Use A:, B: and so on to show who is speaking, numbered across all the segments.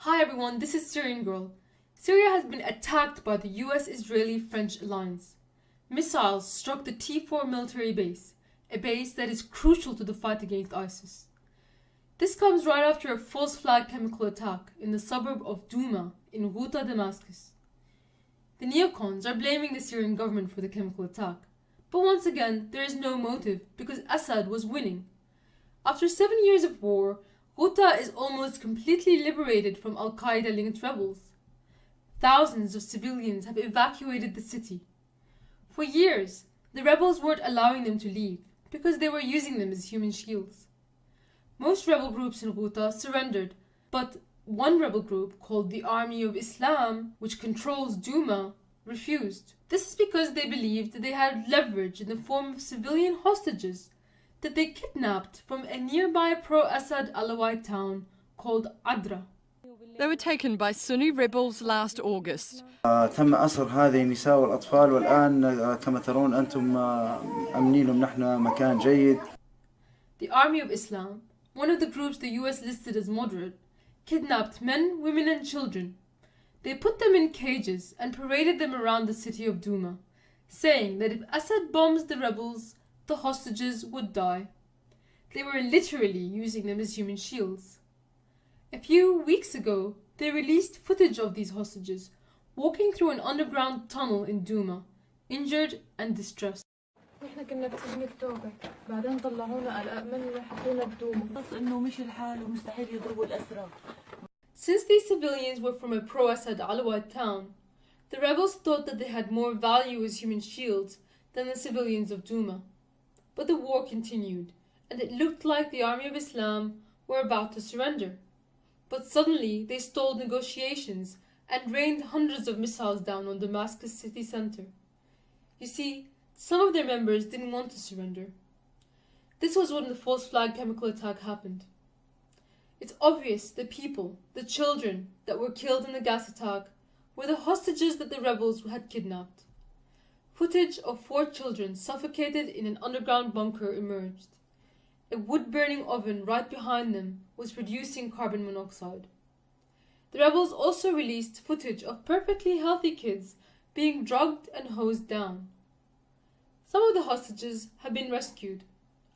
A: Hi everyone, this is Syrian Girl. Syria has been attacked by the US-Israeli-French alliance. Missiles struck the T4 military base, a base that is crucial to the fight against ISIS. This comes right after a false flag chemical attack in the suburb of Douma in Ghouta, Damascus. The neocons are blaming the Syrian government for the chemical attack, but once again there is no motive because Assad was winning. After 7 years of war, Ghouta is almost completely liberated from Al-Qaeda-linked rebels. Thousands of civilians have evacuated the city. For years, the rebels weren't allowing them to leave because they were using them as human shields. Most rebel groups in Ghouta surrendered, but one rebel group called the Army of Islam, which controls Douma, refused. This is because they believed that they had leverage in the form of civilian hostages that they kidnapped from a nearby pro-Assad Alawite town called Adra.
B: They were taken by Sunni rebels last August.
C: تم أسر هذه النساء والأطفال والآن كما ترون أنتم أمنين ونحن مكان جيد.
A: The Army of Islam, one of the groups the US listed as moderate, kidnapped men, women and children. They put them in cages and paraded them around the city of Douma, saying that if Assad bombs the rebels, the hostages would die. They were literally using them as human shields. A few weeks ago, they released footage of these hostages walking through an underground tunnel in Douma, injured and distressed.
D: احنا كنا بسجن اكتوبر بعدين طلعونا على الأمن وحطونا بدوما بس انه مش الحال ومستحيل يضربوا الأسرى.
A: Since these civilians were from a pro-Assad Alawite town, the rebels thought that they had more value as human shields than the civilians of Douma. But the war continued, and it looked like the Army of Islam were about to surrender. But suddenly they stalled negotiations and rained hundreds of missiles down on Damascus city center. You see, some of their members didn't want to surrender. This was when the false flag chemical attack happened. It's obvious the people, the children that were killed in the gas attack were the hostages that the rebels had kidnapped. Footage of 4 children suffocated in an underground bunker emerged. A wood-burning oven right behind them was producing carbon monoxide. The rebels also released footage of perfectly healthy kids being drugged and hosed down. Some of the hostages have been rescued.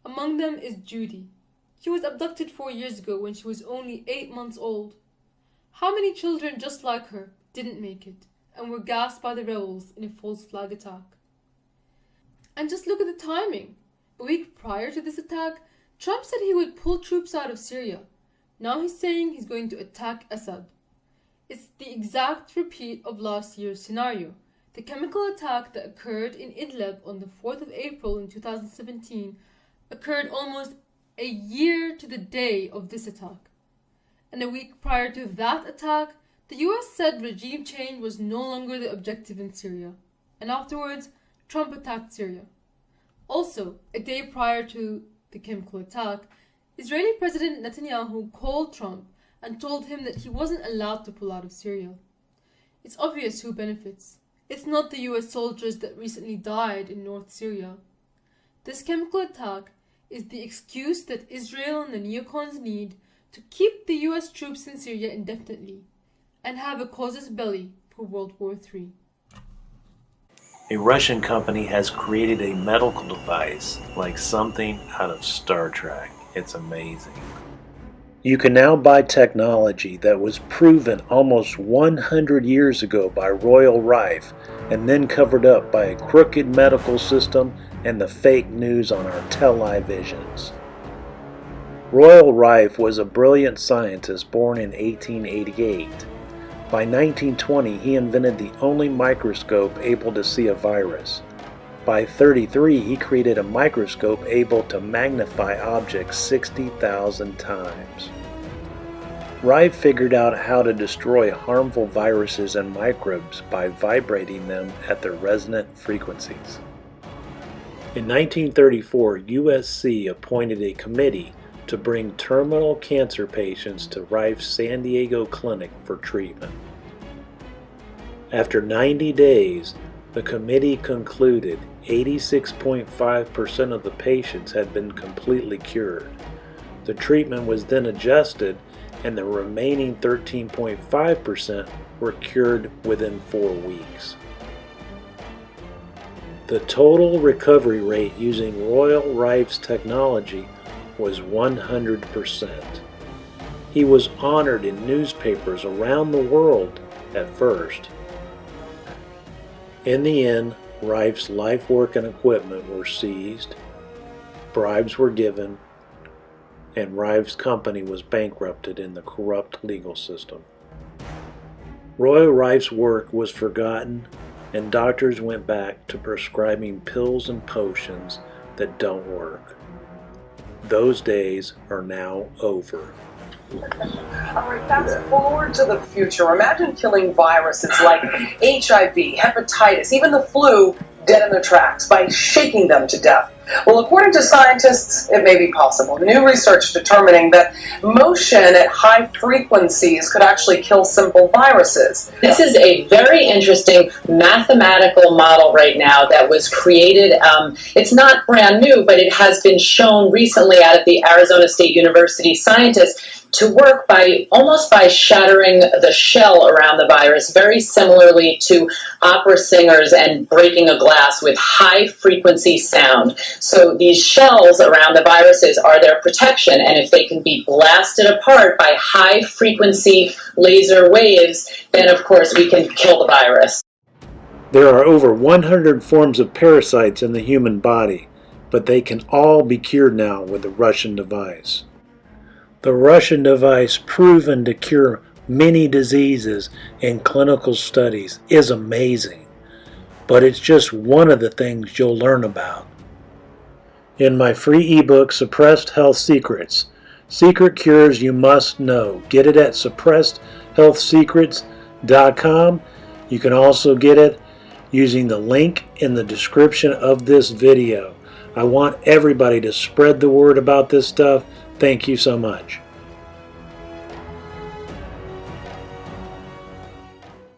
A: Among them is Judy. She was abducted 4 years ago when she was only 8 months old. How many children just like her didn't make it and were gassed by the rebels in a false flag attack? And just look at the timing. A week prior to this attack, Trump said he would pull troops out of Syria. Now he's saying he's going to attack Assad. It's the exact repeat of last year's scenario. The chemical attack that occurred in Idlib on the 4th of April in 2017 occurred almost a year to the day of this attack. And a week prior to that attack, the US said regime change was no longer the objective in Syria. And afterwards, Trump attacked Syria. Also, a day prior to the chemical attack, Israeli President Netanyahu called Trump and told him that he wasn't allowed to pull out of Syria. It's obvious who benefits. It's not the US soldiers that recently died in North Syria. This chemical attack is the excuse that Israel and the neocons need to keep the US troops in Syria indefinitely and have a casus belli for World War III.
E: A Russian company has created a medical device like something out of Star Trek. It's amazing. You can now buy technology that was proven almost 100 years ago by Royal Rife and then covered up by a crooked medical system and the fake news on our televisions. Royal Rife was a brilliant scientist born in 1888. By 1920, he invented the only microscope able to see a virus. By 1933, he created a microscope able to magnify objects 60,000 times. Rife figured out how to destroy harmful viruses and microbes by vibrating them at their resonant frequencies. In 1934, USC appointed a committee to bring terminal cancer patients to Rife's San Diego clinic for treatment. After 90 days, the committee concluded 86.5% of the patients had been completely cured. The treatment was then adjusted and the remaining 13.5% were cured within 4 weeks. The total recovery rate using Royal Rife's technology was 100%. He was honored in newspapers around the world at first. In the end, Rife's life work and equipment were seized, bribes were given, and Rife's company was bankrupted in the corrupt legal system. Roy Rife's work was forgotten, and doctors went back to prescribing pills and potions that don't work. Those days are now over.
F: All right, fast forward to the future. Imagine killing viruses like HIV, hepatitis, even the flu dead in their tracks by shaking them to death. Well, according to scientists, it may be possible. New research determining that motion at high frequencies could actually kill simple viruses.
G: This is a very interesting mathematical model right now that was created. It's not brand new, but it has been shown recently out of the Arizona State University scientists to work almost by shattering the shell around the virus, very similarly to opera singers and breaking a glass with high frequency sound. So these shells around the viruses are their protection, and if they can be blasted apart by high frequency laser waves, then of course we can kill the virus.
E: There are over 100 forms of parasites in the human body, but they can all be cured now with the Russian device. The Russian device, proven to cure many diseases in clinical studies, is amazing, but it's just one of the things you'll learn about. In my free ebook, Suppressed Health Secrets, Secret Cures You Must Know, get it at suppressedhealthsecrets.com. You can also get it using the link in the description of this video. I want everybody to spread the word about this stuff. Thank you so much.